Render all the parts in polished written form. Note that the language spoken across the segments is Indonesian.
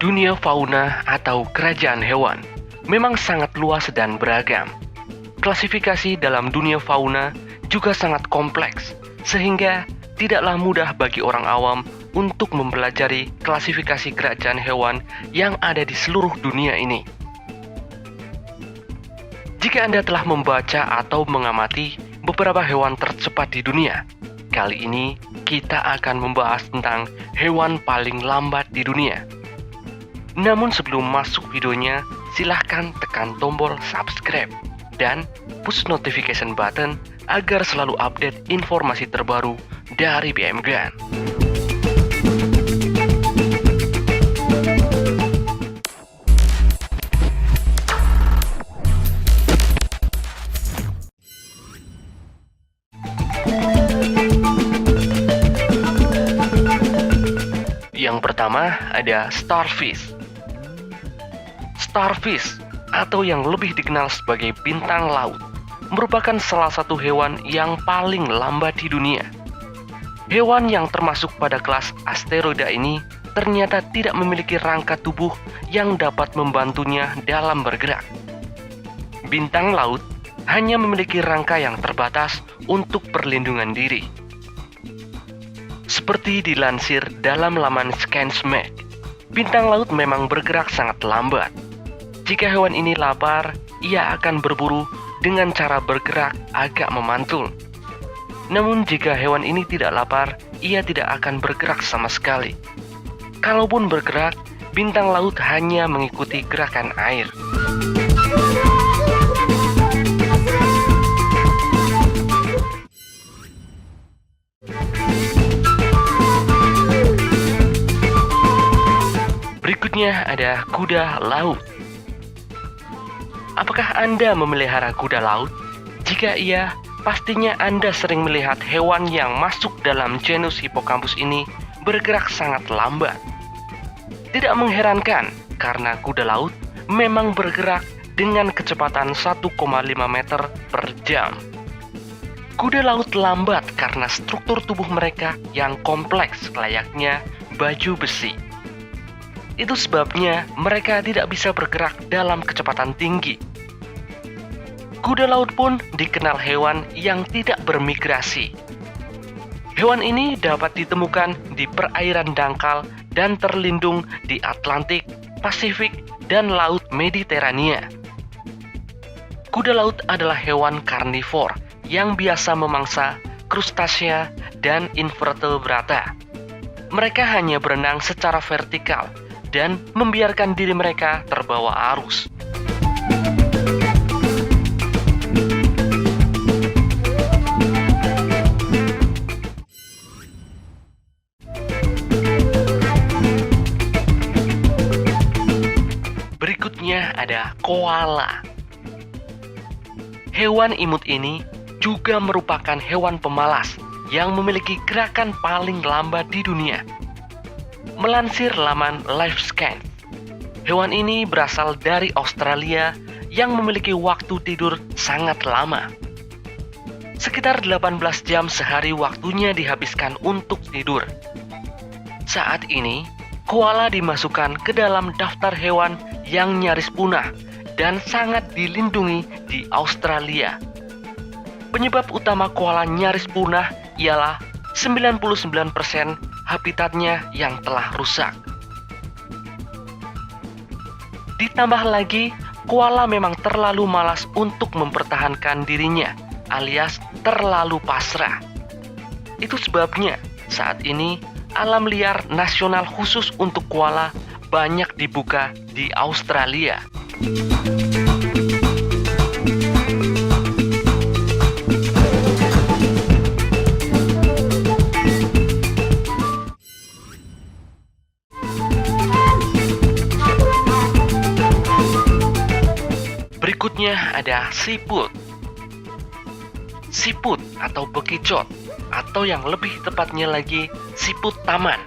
Dunia fauna atau kerajaan hewan memang sangat luas dan beragam. Klasifikasi dalam dunia fauna juga sangat kompleks, sehingga tidaklah mudah bagi orang awam untuk mempelajari klasifikasi kerajaan hewan yang ada di seluruh dunia ini. Jika Anda telah membaca atau mengamati beberapa hewan tercepat di dunia, kali ini kita akan membahas tentang hewan paling lambat di dunia. Namun sebelum masuk videonya, silahkan tekan tombol subscribe dan push notification button agar selalu update informasi terbaru dari BM Gun. Yang pertama ada starfish. Starfish, atau yang lebih dikenal sebagai bintang laut, merupakan salah satu hewan yang paling lambat di dunia. Hewan yang termasuk pada kelas asteroida ini ternyata tidak memiliki rangka tubuh yang dapat membantunya dalam bergerak. Bintang laut hanya memiliki rangka yang terbatas untuk perlindungan diri. Seperti dilansir dalam laman ScienceMag, bintang laut memang bergerak sangat lambat. Jika hewan ini lapar, ia akan berburu dengan cara bergerak agak memantul. Namun jika hewan ini tidak lapar, ia tidak akan bergerak sama sekali. Kalaupun bergerak, bintang laut hanya mengikuti gerakan air. Berikutnya ada kuda laut. Apakah Anda memelihara kuda laut? Jika iya, pastinya Anda sering melihat hewan yang masuk dalam genus Hippocampus ini bergerak sangat lambat. Tidak mengherankan, karena kuda laut memang bergerak dengan kecepatan 1,5 meter per jam. Kuda laut lambat karena struktur tubuh mereka yang kompleks layaknya baju besi. Itu sebabnya mereka tidak bisa bergerak dalam kecepatan tinggi. Kuda laut pun dikenal hewan yang tidak bermigrasi. Hewan ini dapat ditemukan di perairan dangkal dan terlindung di Atlantik, Pasifik, dan Laut Mediterania. Kuda laut adalah hewan karnivor yang biasa memangsa krustasea dan invertebrata. Mereka hanya berenang secara vertikal dan membiarkan diri mereka terbawa arus. Berikutnya ada koala. Hewan imut ini juga merupakan hewan pemalas yang memiliki gerakan paling lambat di dunia. Melansir laman LifeScan, hewan ini berasal dari Australia yang memiliki waktu tidur sangat lama. Sekitar 18 jam sehari waktunya dihabiskan untuk tidur. Saat ini, koala dimasukkan ke dalam daftar hewan yang nyaris punah dan sangat dilindungi di Australia. Penyebab utama koala nyaris punah ialah 99% habitatnya yang telah rusak. Ditambah lagi, koala memang terlalu malas untuk mempertahankan dirinya, alias terlalu pasrah. Itu sebabnya saat ini alam liar nasional khusus untuk koala banyak dibuka di Australia. Berikutnya ada siput. Siput atau bekicot, atau yang lebih tepatnya lagi siput taman,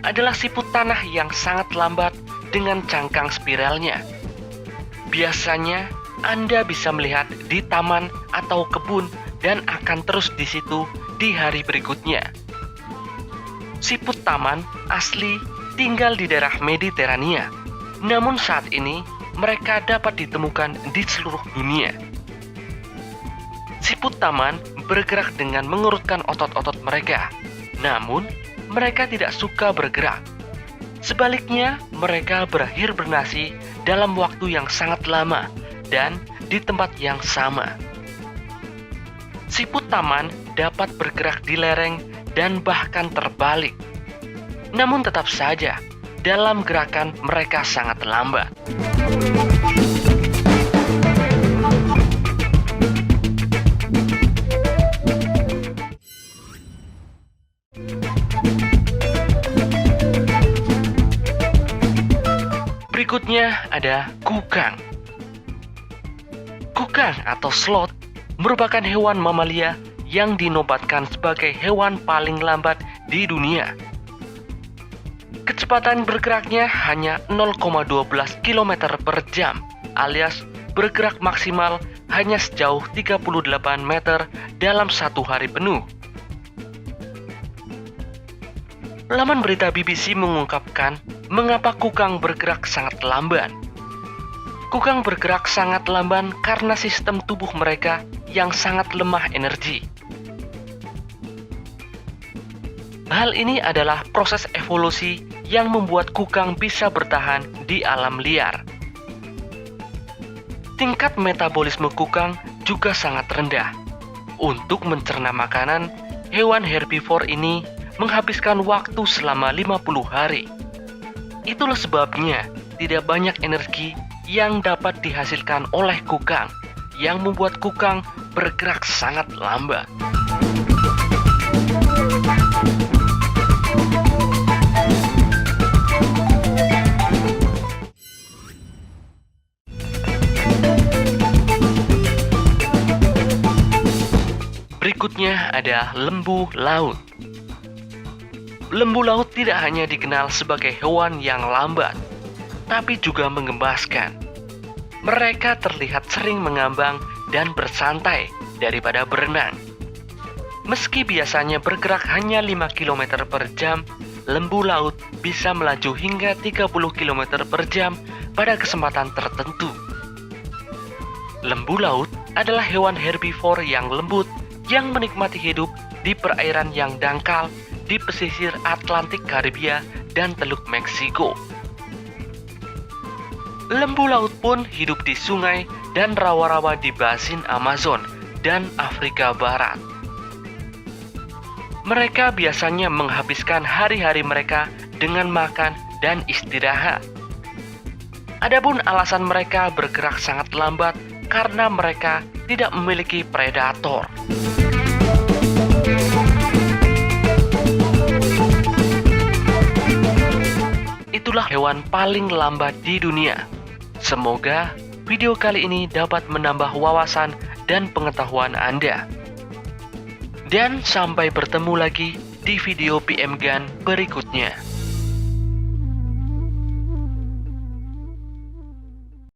adalah siput tanah yang sangat lambat dengan cangkang spiralnya. Biasanya Anda bisa melihat di taman atau kebun dan akan terus di situ di hari berikutnya. Siput taman asli tinggal di daerah Mediterania. Namun saat ini mereka dapat ditemukan di seluruh dunia. Siput taman bergerak dengan mengurutkan otot-otot mereka. Namun, mereka tidak suka bergerak. Sebaliknya, mereka berhibernasi dalam waktu yang sangat lama dan di tempat yang sama. Siput taman dapat bergerak di lereng dan bahkan terbalik. Namun tetap saja, dalam gerakan mereka sangat lambat. Berikutnya ada kukang. Kukang atau sloth merupakan hewan mamalia yang dinobatkan sebagai hewan paling lambat di dunia. Kecepatan bergeraknya hanya 0,12 km per jam, alias bergerak maksimal hanya sejauh 38 meter dalam satu hari penuh. Laman berita BBC mengungkapkan mengapa kukang bergerak sangat lamban. Kukang bergerak sangat lamban karena sistem tubuh mereka yang sangat lemah energi. Hal ini adalah proses evolusi yang membuat kukang bisa bertahan di alam liar. Tingkat metabolisme kukang juga sangat rendah. Untuk mencerna makanan, hewan herbivore ini menghabiskan waktu selama 50 hari. Itulah sebabnya tidak banyak energi yang dapat dihasilkan oleh kukang, yang membuat kukang bergerak sangat lambat. Berikutnya ada lembu laut. Lembu laut tidak hanya dikenal sebagai hewan yang lambat, tapi juga mengembaskan. Mereka terlihat sering mengambang dan bersantai daripada berenang. Meski biasanya bergerak hanya 5 km per jam, lembu laut bisa melaju hingga 30 km per jam pada kesempatan tertentu. Lembu laut adalah hewan herbivore yang lembut yang menikmati hidup di perairan yang dangkal di pesisir Atlantik Karibia dan Teluk Meksiko. Lembu laut pun hidup di sungai dan rawa-rawa di basin Amazon dan Afrika Barat. Mereka biasanya menghabiskan hari-hari mereka dengan makan dan istirahat. Adapun alasan mereka bergerak sangat lambat karena mereka tidak memiliki predator. Itulah hewan paling lambat di dunia. Semoga video kali ini dapat menambah wawasan dan pengetahuan Anda. Dan sampai bertemu lagi di video PM Gun berikutnya.